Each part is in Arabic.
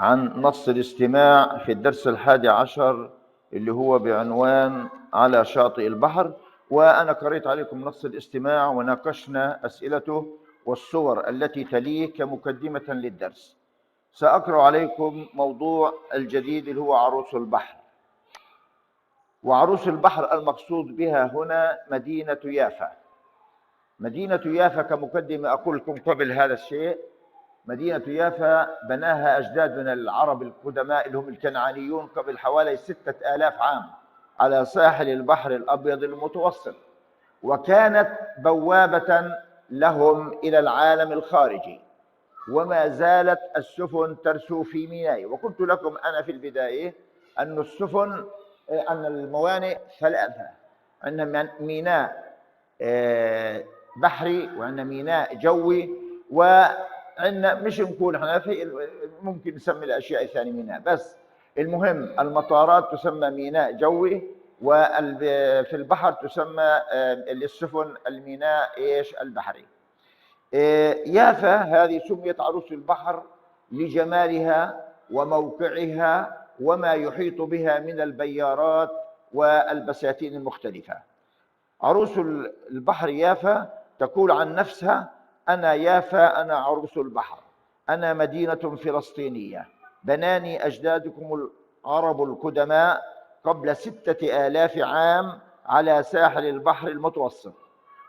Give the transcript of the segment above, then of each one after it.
عن نص الاستماع في الدرس 11 اللي هو بعنوان على شاطئ البحر. وأنا قرأت عليكم نص الاستماع وناقشنا أسئلته والصور التي تليه كمقدمة للدرس. سأقرأ عليكم موضوع الجديد اللي هو عروس البحر. وعروس البحر المقصود بها هنا مدينة يافا. مدينة يافا كمقدمة أقول لكم قبل هذا الشيء، مدينة يافا بناها أجدادنا العرب القدماء اللي هم الكنعانيون قبل حوالي 6000 عام على ساحل البحر الأبيض المتوسط، وكانت بوابة لهم إلى العالم الخارجي، وما زالت السفن ترسو في ميناء. وقلت لكم أنا في البداية أن السفن أن الموانئ ثلاثة: عندنا ميناء بحري، وعندنا ميناء جوي، وعندنا مش نقول احنا في ممكن نسمي الاشياء الثانيه ميناء، بس المهم المطارات تسمى ميناء جوي، وفي البحر تسمى السفن الميناء البحري. يافا هذه سميت عروس البحر لجمالها وموقعها وما يحيط بها من البيارات والبساتين المختلفة. عروس البحر يافا تقول عن نفسها: أنا يافا، أنا عروس البحر، أنا مدينة فلسطينية بناني أجدادكم العرب القدماء قبل 6000 عام على ساحل البحر المتوسط.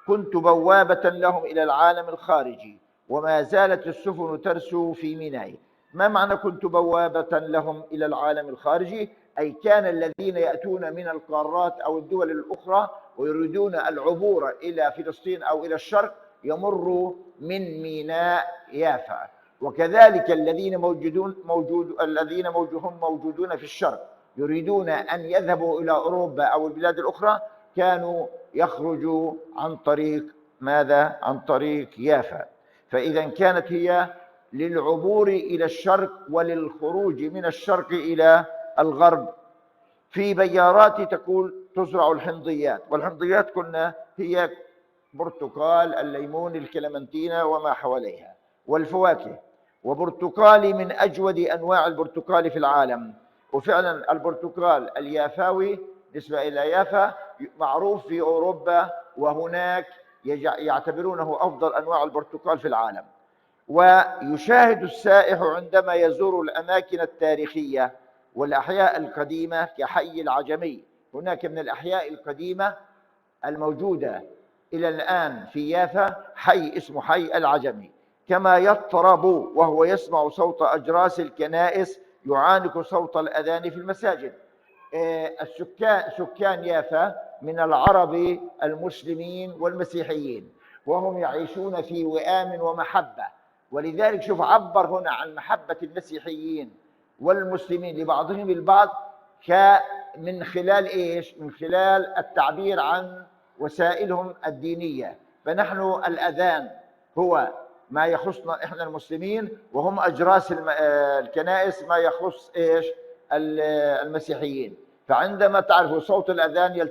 كنت بوابة لهم إلى العالم الخارجي، وما زالت السفن ترسو في مينائي. ما معنى كنت بوابة لهم إلى العالم الخارجي؟ أي كان الذين يأتون من القارات أو الدول الأخرى ويريدون العبور إلى فلسطين أو إلى الشرق يمروا من ميناء يافا، وكذلك الذين موجودون في الشرق يريدون أن يذهبوا إلى أوروبا أو البلاد الأخرى كانوا يخرجوا عن طريق ماذا؟ عن طريق يافا. فإذا كانت هي للعبور إلى الشرق وللخروج من الشرق إلى الغرب. في بيارات تقول تزرع الحمضيات، والحمضيات قلنا هي برتقال، الليمون، الكلمنتينا وما حواليها، والفواكه. وبرتقالي من أجود أنواع البرتقال في العالم، وفعلا البرتقال اليافاوي بالنسبة إلى يافا معروف في أوروبا، وهناك يعتبرونه أفضل أنواع البرتقال في العالم. ويشاهد السائح عندما يزور الأماكن التاريخية والأحياء القديمة كحي العجمي. هناك من الأحياء القديمة الموجودة إلى الآن في يافا حي اسمه حي العجمي. كما يطرب وهو يسمع صوت أجراس الكنائس يعانق صوت الأذان في المساجد. سكان يافا من العرب المسلمين والمسيحيين، وهم يعيشون في وئام ومحبة. ولذلك شوف عبر هنا عن محبة المسيحيين والمسلمين لبعضهم البعض من خلال ايش؟ من خلال التعبير عن وسائلهم الدينية. فنحن الأذان هو ما يخصنا احنا المسلمين، وهم أجراس الكنائس ما يخص ايش؟ المسيحيين. فعندما تعرفوا صوت الأذان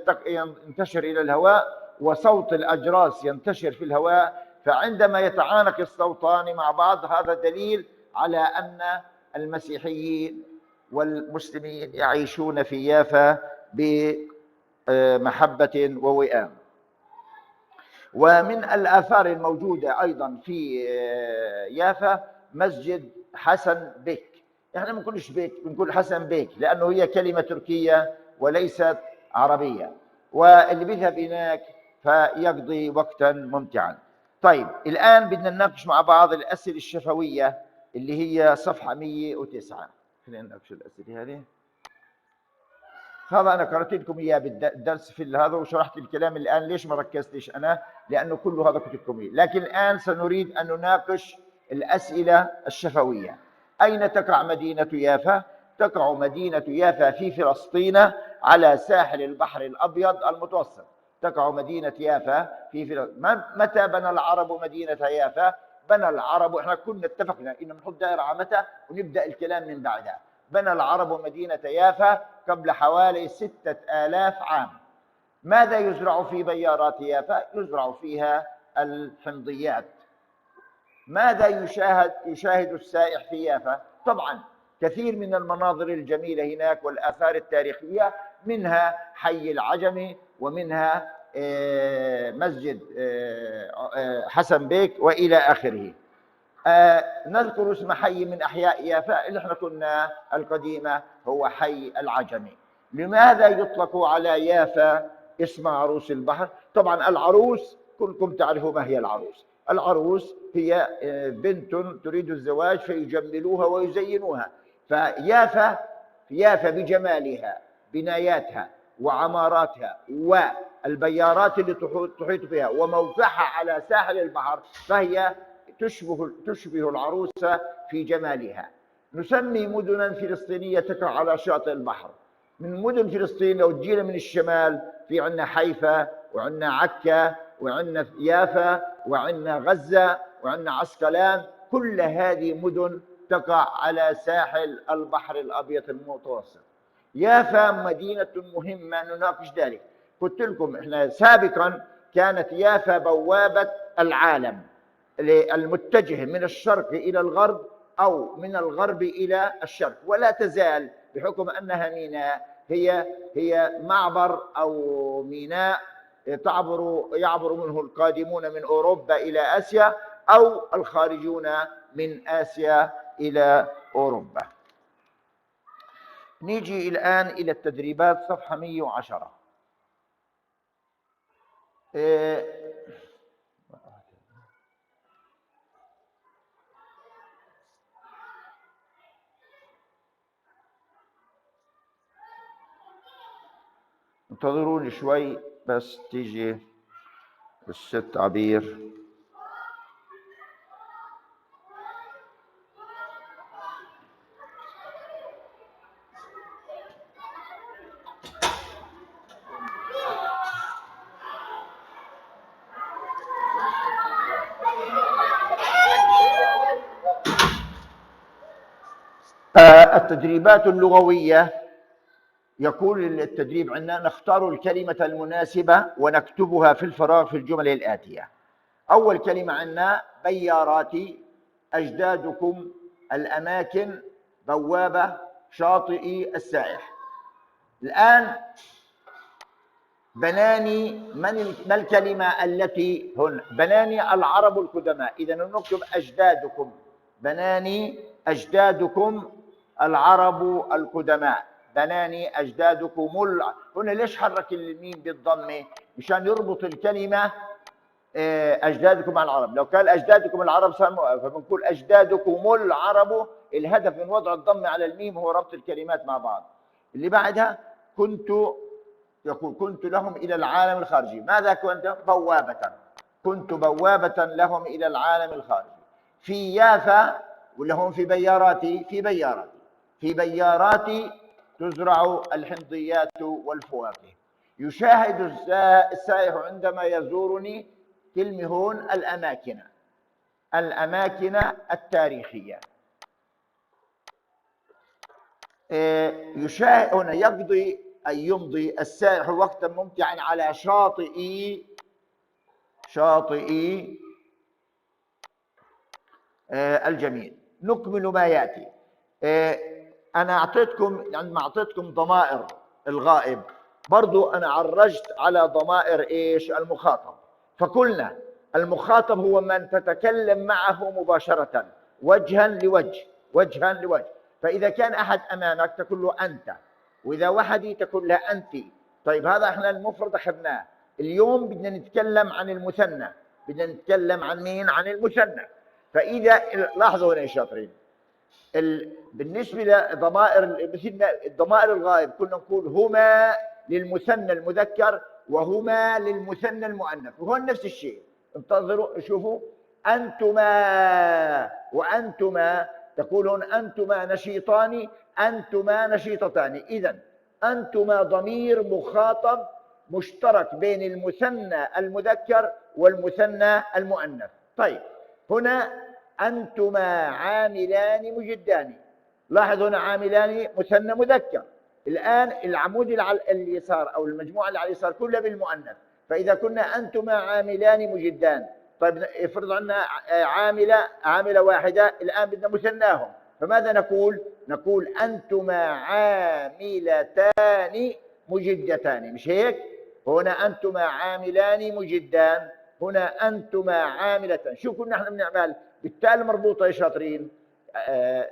ينتشر إلى الهواء، وصوت الأجراس ينتشر في الهواء، فعندما يتعانق الصوتان مع بعض هذا دليل على أن المسيحيين والمسلمين يعيشون في يافا بمحبة ووئام. ومن الآثار الموجودة أيضا في يافا مسجد حسن بيك. احنا ما بنقولش بيك، بنقول حسن بيك لأنه هي كلمة تركية وليست عربية، واللي بيذهب هناك فيقضي وقتا ممتعا. طيب الآن بدنا نناقش مع بعض الأسئلة الشفوية اللي هي صفحة 109. خلينا نناقش الأسئلة هذه. هذا أنا قرأت لكم إياه بالدرس في هذا وشرحت الكلام. الآن ليش ما ركزتش أنا؟ لأنه كل هذا كتبكم إيه. لكن الآن سنريد أن نناقش الأسئلة الشفوية. أين تقع مدينة يافا؟ تقع مدينة يافا في فلسطين على ساحل البحر الأبيض المتوسط. تقع مدينة يافا في فلسطين. متى بنى العرب مدينة يافا؟ بنى العرب، احنا كنا اتفقنا إن نحط دائرة على متى ونبدأ الكلام من بعدها. بنى العرب مدينة يافا قبل حوالي 6000 عام. ماذا يزرع في بيارات يافا؟ يزرع فيها الحمضيات. ماذا يشاهد السائح في يافا؟ طبعا كثير من المناظر الجميلة هناك والآثار التاريخية، منها حي العجمي، ومنها مسجد حسن بيك وإلى آخره. نذكر اسم حي من أحياء يافا اللي احنا كنا القديمة هو حي العجمي. لماذا يطلق على يافا اسم عروس البحر؟ طبعا العروس كلكم تعرفوا ما هي العروس. العروس هي بنت تريد الزواج فيجملوها ويزينوها. يافا بجمالها، بناياتها وعماراتها والبيارات اللي تحيط بها وموقعها على ساحل البحر، فهي تشبه العروسة في جمالها. نسمي مدنا فلسطينية تقع على شاطئ البحر. من مدن فلسطين لو تجينا من الشمال، في عندنا حيفا، وعندنا عكا، وعندنا يافا، وعندنا غزة، وعندنا عسقلان. كل هذه مدن تقع على ساحل البحر الأبيض المتوسط. يافا مدينة مهمة نناقش ذلك. قلت لكم احنا سابقا كانت يافا بوابة العالم المتجه من الشرق إلى الغرب أو من الغرب إلى الشرق، ولا تزال بحكم أنها ميناء هي معبر أو ميناء يعبر منه القادمون من أوروبا إلى آسيا أو الخارجون من آسيا إلى أوروبا. نيجي الآن إلى التدريبات صفحة 110. انتظروني شوي بس تيجي الست عبير. التدريبات اللغوية، يقول التدريب عندنا نختار الكلمة المناسبة ونكتبها في الفراغ في الجمل الآتية. أول كلمة عندنا بياراتي، أجدادكم، الأماكن، بوابة، شاطئي، السائح. الآن بناني، ما الكلمة التي هنا؟ بناني العرب القدماء. إذا نكتب أجدادكم، بناني أجدادكم العرب القدماء، بناني أجدادكم هنا ليش حرك الميم بالضمة؟ مشان يربط الكلمة أجدادكم مع العرب. لو كان أجدادكم العرب صار فبنقول أجدادكم العرب. الهدف من وضع الضمة على الميم هو ربط الكلمات مع بعض. اللي بعدها يقول كنت لهم إلى العالم الخارجي. ماذا كنت؟ بوابة. كنت بوابة لهم إلى العالم الخارجي. في يافا ولا هم في بياراتي؟ في بياراتي تزرع الحمضيات والفواكه. يشاهد السائح عندما يزورني كلمة هون الأماكن التاريخية. يشاهد هنا يمضي السائح وقتا ممتعا على شاطئ الجميل. نكمل ما يأتي. أنا عندما أعطيتكم ضمائر الغائب، برضو أنا عرجت على ضمائر إيش؟ المخاطب. فقلنا المخاطب هو من تتكلم معه مباشرة، وجها لوجه. فإذا كان أحد أمامك تقول له أنت، وإذا وحدي تقول له أنت. طيب هذا احنا المفرد أخذناه. اليوم بدنا نتكلم عن المثنى. بدنا نتكلم عن مين؟ عن المثنى. فإذا لاحظوا هنا يا شاطرين، بالنسبة لضمائر مثل الضمائر الغائب كنا نقول هما للمثنى المذكر وهما للمثنى المؤنث، وهون نفس الشيء. انتظروا شوفوا، أنتما وأنتما، تقولون أنتما نشيطان، أنتما نشيطتان. إذن أنتما ضمير مخاطب مشترك بين المثنى المذكر والمثنى المؤنث. طيب هنا أنتما عاملان مجدان. لاحظوا هنا عاملان مثنى مذكر. الآن العمود اللي على اليسار أو المجموعة اللي على اليسار كلها بالمؤنث. فإذا كنا أنتما عاملان مجدان، طيب افرض عنا عاملة واحدة، الآن بدنا مثناهم، فماذا نقول؟ نقول أنتما عاملتان مجدتان، مش هيك؟ هنا أنتما عاملان مجدان، هنا أنتما عاملتان. شو كنا نحن بنعمل بالتاء المربوطة يا شاطرين؟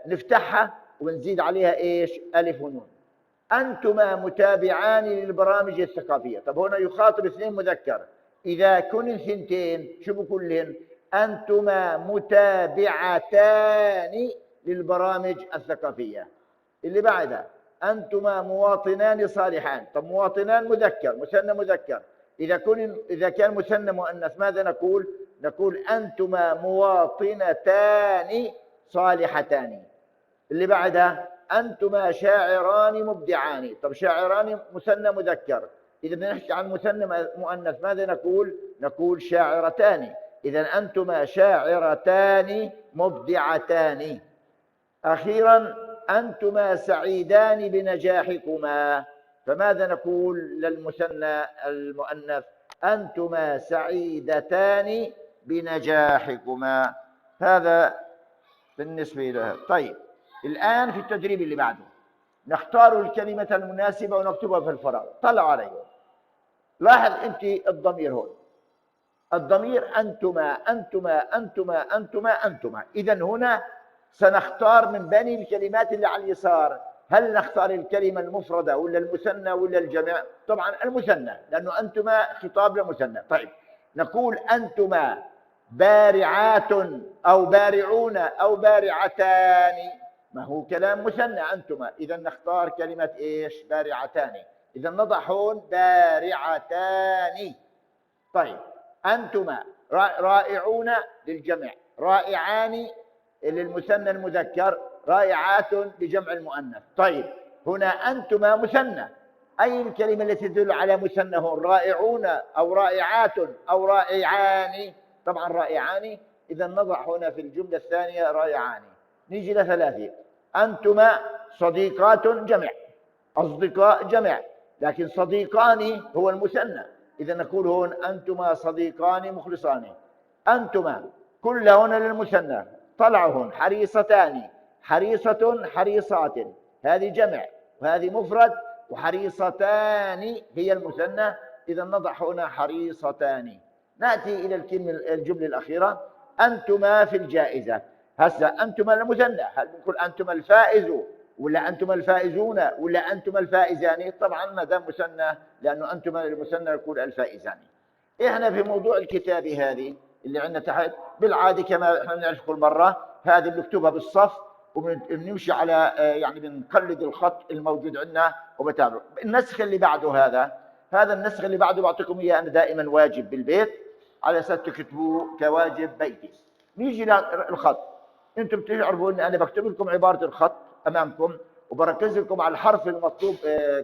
نفتحها ونزيد عليها إيش؟ ألف ونون. أنتما متابعان للبرامج الثقافية. طب هنا يخاطب اثنين مذكر، إذا كن ثنتين شو بكلهن؟ أنتما متابعتان للبرامج الثقافية. اللي بعدها أنتما مواطنان صالحان. طب مواطنان مذكر، مثنى مذكر، إذا كان مثنى مؤنث ماذا نقول؟ نقول أنتما مواطنتان صالحتان. اللي بعدها أنتما شاعران مبدعان. طب شاعران مثنى مذكر، إذا بدنا نحكي عن مثنى مؤنث ماذا نقول؟ نقول شاعرتان. إذا أنتما شاعرتان مبدعتان. أخيرا أنتما سعيدان بنجاحكما، فماذا نقول للمثنى المؤنث؟ أنتما سعيدتان بنجاحكما. هذا بالنسبة له. طيب الآن في التدريب اللي بعده نختار الكلمة المناسبة ونكتبها في الفراغ. طلعوا علي، لاحظ أنت الضمير هون، الضمير أنتما أنتما أنتما أنتما أنتما. إذا هنا سنختار من بين الكلمات اللي على اليسار، هل نختار الكلمة المفردة ولا المثنى ولا الجمع؟ طبعا المثنى، لأنه أنتما خطاب لمثنى. طيب نقول أنتما بارعات أو بارعون أو بارعتان، ما هو كلام مثنى أنتما، إذا نختار كلمة إيش؟ بارعتان. إذا نضع هون بارعتان. طيب أنتما رائعون للجمع، رائعان للمثنى المذكر، رائعات لجمع المؤنث. طيب هنا أنتما مثنى، أي الكلمة التي تدل على مثنى هون؟ رائعون أو رائعات أو رائعان؟ طبعا رائعان. إذا نضع هنا في الجملة الثانية رائعان. نيجي لثلاثة، أنتما صديقات جمع، أصدقاء جمع، لكن صديقان هو المثنى، إذا نقول هون أنتما صديقان مخلصان. أنتما كلهن للمثنى، طلعوا هون حريصتان، حريصة حريصات، هذه جمع وهذه مفرد، وحريصتان هي المثنى، إذا نضع هنا حريصتان. نأتي إلى الجملة الأخيرة، أنتما في الجائزة. هسه أنتما المثنى، هل نقول أنتما الفائز ولا أنتما الفائزون ولا أنتما الفائزان؟ طبعا ما دام مثنى، لأنه أنتما المثنى يقول الفائزان. إحنا في موضوع الكتابة هذه اللي عندنا تحت، بالعادة كما إحنا بنعرف كل مرة، هذه بنكتبها بالصف وبنمشي على يعني بنقلد الخط الموجود عندنا وبتابعه. النسخ اللي بعده هذا النسخ اللي بعده بعطيكم إياه أنا دائما واجب بالبيت على أساس تكتبوه كواجب بيتي. نيجي للخط، أنتم بتعرفوا أن أنا بكتب لكم عبارة الخط أمامكم وبركز لكم على الحرف المطلوب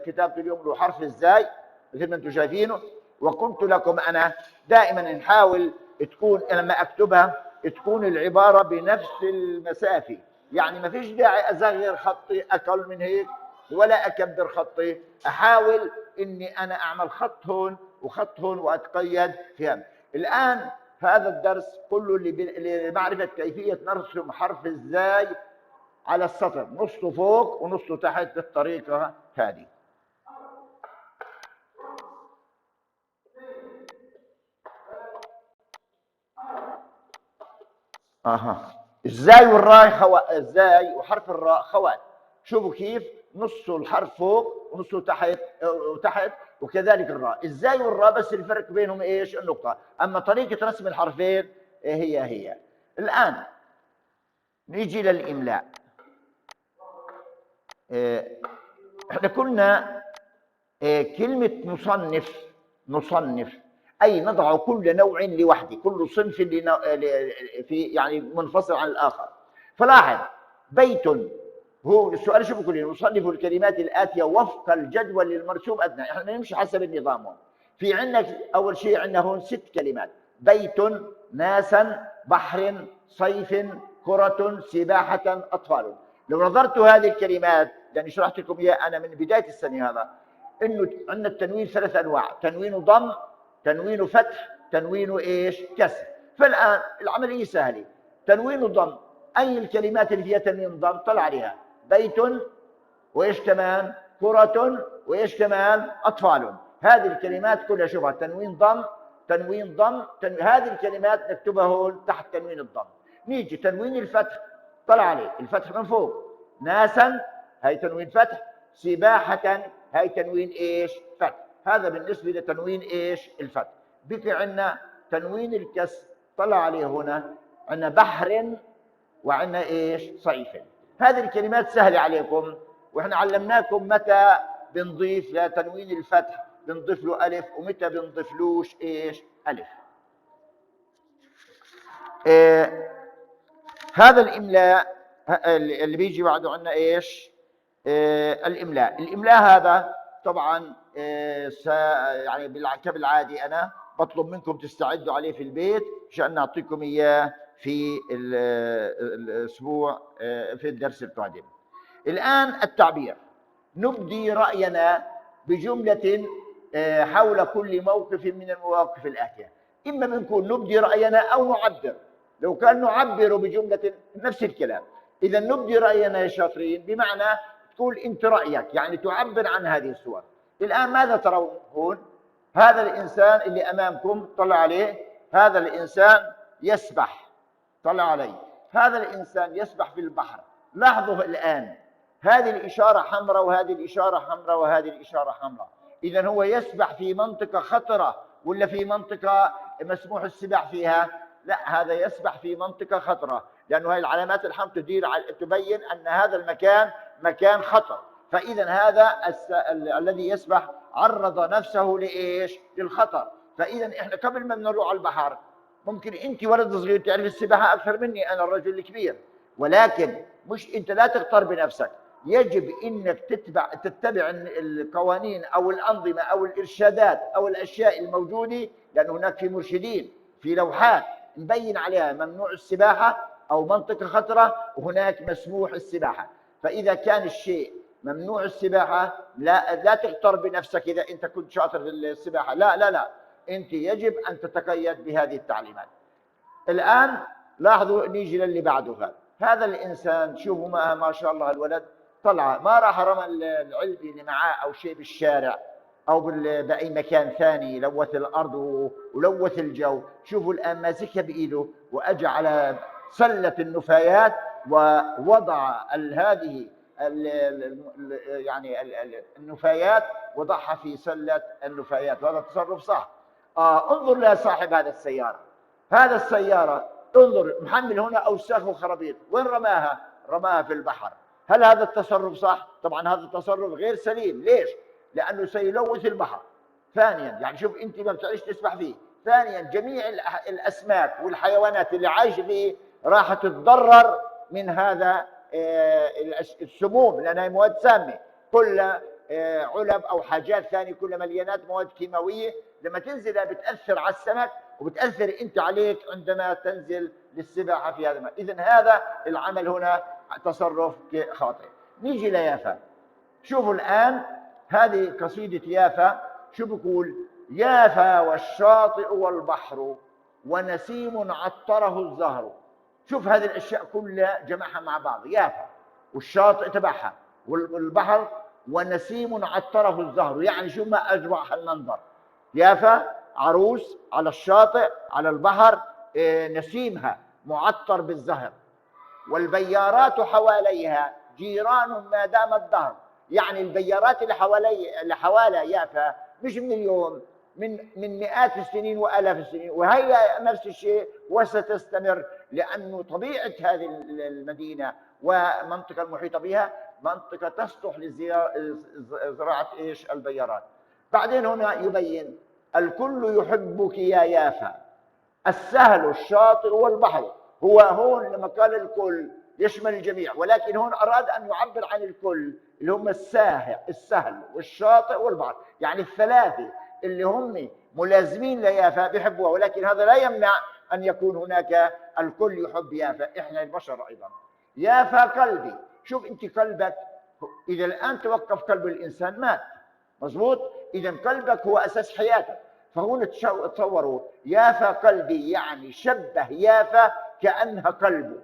كتابته اليوم له حرف الزاي مثل ما أنتم شايفينه. وقلت لكم أنا دائما نحاول تكون لما أكتبها تكون العبارة بنفس المسافة، يعني ما فيش داعي أصغر خطي أقل من هيك ولا أكبر خطي، أحاول إني أنا أعمل خط هون وخط هون وأتقيد فيها. الآن هذا الدرس كله لمعرفة كيفية نرسم حرف الزاي على السطر، نصه فوق ونصه تحت بالطريقة هذه. الزاي والراء الزاي وحرف الراء خوات. شوفوا كيف نصه الحرف فوق ونصه تحت وكذلك الراء. الزاي والراء بس الفرق بينهم ايش؟ النقطة. اما طريقة رسم الحرفين هي. الان نيجي للإملاء. احنا قلنا كلمة نصنف أي نضع كل نوع لوحده، كل صنف في يعني منفصل عن الآخر. فلاحظ بيت، هو السؤال شو بقول؟ نصنف الكلمات الآتية وفق الجدول المرسوم أدنى. احنا نمشي حسب النظام هون. في عندنا أول شيء عندنا هون 6 كلمات: بيت، ناسا، بحر، صيف، كرة، سباحة، أطفال. لو نظرت هذه الكلمات يعني شرحت لكم إياها أنا من بداية السنة هذا، إنه عندنا التنوين 3 أنواع: تنوين ضم، تنوين فتح، تنوين إيش؟ كسر. فالآن العملية سهلة. تنوين ضم، أي الكلمات اللي فيها تنوين ضم طلع عليها: بيت، وإيش كمان؟ كرة، وإيش كمان؟ أطفال. هذه الكلمات كلها شوفها تنوين ضم، تنوين ضم، هذه الكلمات نكتبها هون تحت تنوين الضم. نيجي تنوين الفتح، طلع عليه الفتح من فوق. ناسا هي تنوين فتح، سباحة هي تنوين إيش؟ فتح. هذا بالنسبة لتنوين إيش؟ الفتح. بقي عندنا تنوين الكسر، طلع عليه هنا عندنا بحر وعندنا إيش؟ صيف. هذه الكلمات سهلة عليكم، وإحنا علمناكم متى بنضيف لتنوين الفتح بنضيف له ألف، ومتى بنضيفلوش إيش؟ ألف. هذا الإملاء اللي بيجي بعده عندنا إيش؟ الإملاء هذا طبعا يعني كالعادي أنا بطلب منكم تستعدوا عليه في البيت عشان نعطيكم إياه في الأسبوع في الدرس القادم. الآن التعبير، نبدي رأينا بجملة حول كل موقف من المواقف الآتية. إما بنكون نبدي رأينا أو نعبر. لو كان نعبر بجملة نفس الكلام. إذا نبدي رأينا يا شاطرين بمعنى تقول أنت رأيك، يعني تعبر عن هذه الصور. الآن ماذا ترون هون؟ هذا الإنسان اللي أمامكم طلع عليه، هذا الإنسان يسبح، طلع عليه هذا الإنسان يسبح في البحر. لاحظوا الآن هذه الإشارة حمراء وهذه الإشارة حمراء وهذه الإشارة حمراء. إذا هو يسبح في منطقة خطرة ولا في منطقة مسموح السباح فيها؟ لا، هذا يسبح في منطقة خطرة، لأنه هذه العلامات الحمراء تبين أن هذا المكان مكان خطر. فإذا هذا الذي يسبح عرض نفسه لإيش؟ للخطر. فإذا إحنا قبل ما نروح على البحر، ممكن أنت ولد صغير تعرف السباحة أكثر مني، أنا الرجل الكبير، ولكن مش أنت لا تختار بنفسك. يجب انك تتبع القوانين او الانظمه او الارشادات او الاشياء الموجوده، لان هناك في مرشدين في لوحات مبين عليها ممنوع السباحه او منطقه خطره، وهناك مسموح السباحه. فاذا كان الشيء ممنوع السباحه لا تختار بنفسك. اذا انت كنت شاطر في السباحه لا لا لا، انت يجب ان تتقيد بهذه التعليمات. الان لاحظوا، نيجي للي بعده. هذا الانسان شوفوا ما شاء الله الولد طلع، ما راح رمى العلبه اللي معاه او شيء بالشارع او باي مكان ثاني لوث الارض ولوث الجو. شوفوا الان ماسكها بايده واجى على سله النفايات ووضع هذه يعني النفايات وضعها في سله النفايات. وهذا تصرف صح. انظر لصاحب هذا السياره، هذا السياره انظر محمل هنا اوساخ وخرابيط، وين رماها؟ رماها في البحر. هل هذا التصرف صح؟ طبعا هذا التصرف غير سليم. ليش؟ لانه سيلوث البحر. ثانيا يعني شوف انت ما بتعرفش تسبح فيه. ثانيا جميع الاسماك والحيوانات اللي عايشه فيه راح تتضرر من هذا السموم، لانها مواد سامه كلها، علب او حاجات ثانيه كلها مليانات مواد كيماويه. لما تنزل بتاثر على السمك وبتاثر انت عليك عندما تنزل للسباحه في هذا الماء. اذا هذا العمل هنا تصرف خاطئ. نيجي ليافا. شوفوا الآن هذه قصيدة يافا. شو بقول؟ يافا والشاطئ والبحر ونسيم عطره الزهر. شوف هذه الأشياء كلها جمعها مع بعض، يافا والشاطئ تبعها والبحر ونسيم عطره الزهر. يعني شو ما أجمع المنظر. يافا عروس على الشاطئ على البحر، نسيمها معطر بالزهر. والبيارات حواليها جيران ما دام الدهر. يعني البيارات اللي حوالي يافا مش من اليوم، من مئات السنين والاف السنين، وهي نفس الشيء وستستمر، لانه طبيعه هذه المدينه والمنطقه المحيطه بها منطقه تصلح لزراعه ايش؟ البيارات. بعدين هنا يبين الكل يحبك يا يافا، السهل الشاطئ والبحر. هو هون لما قال الكل يشمل الجميع، ولكن هون أراد أن يعبر عن الكل اللي هم السهل والشاطئ والبحر، يعني الثلاثة اللي هم ملازمين ليافا بيحبوها. ولكن هذا لا يمنع أن يكون هناك الكل يحب يافا، إحنا البشر أيضا. يافا قلبي. شوف أنت قلبك إذا الآن توقف قلب الإنسان مات، مظبوط؟ إذا قلبك هو أساس حياتك. فهون تصوروا يافا قلبي، يعني شبه يافا كأنها قلبه.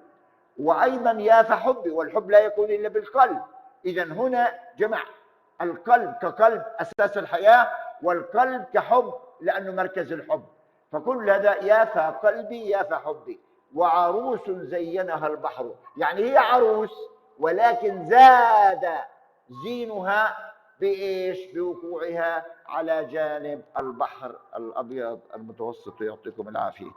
وأيضا يافى حبي، والحب لا يكون إلا بالقلب. إذا هنا جمع القلب كقلب أساس الحياة، والقلب كحب لأنه مركز الحب. فكل هذا يافى قلبي يافى حبي. وعروس زينها البحر، يعني هي عروس ولكن زاد زينها بإيش؟ بوقوعها على جانب البحر الأبيض المتوسط. يعطيكم العافية.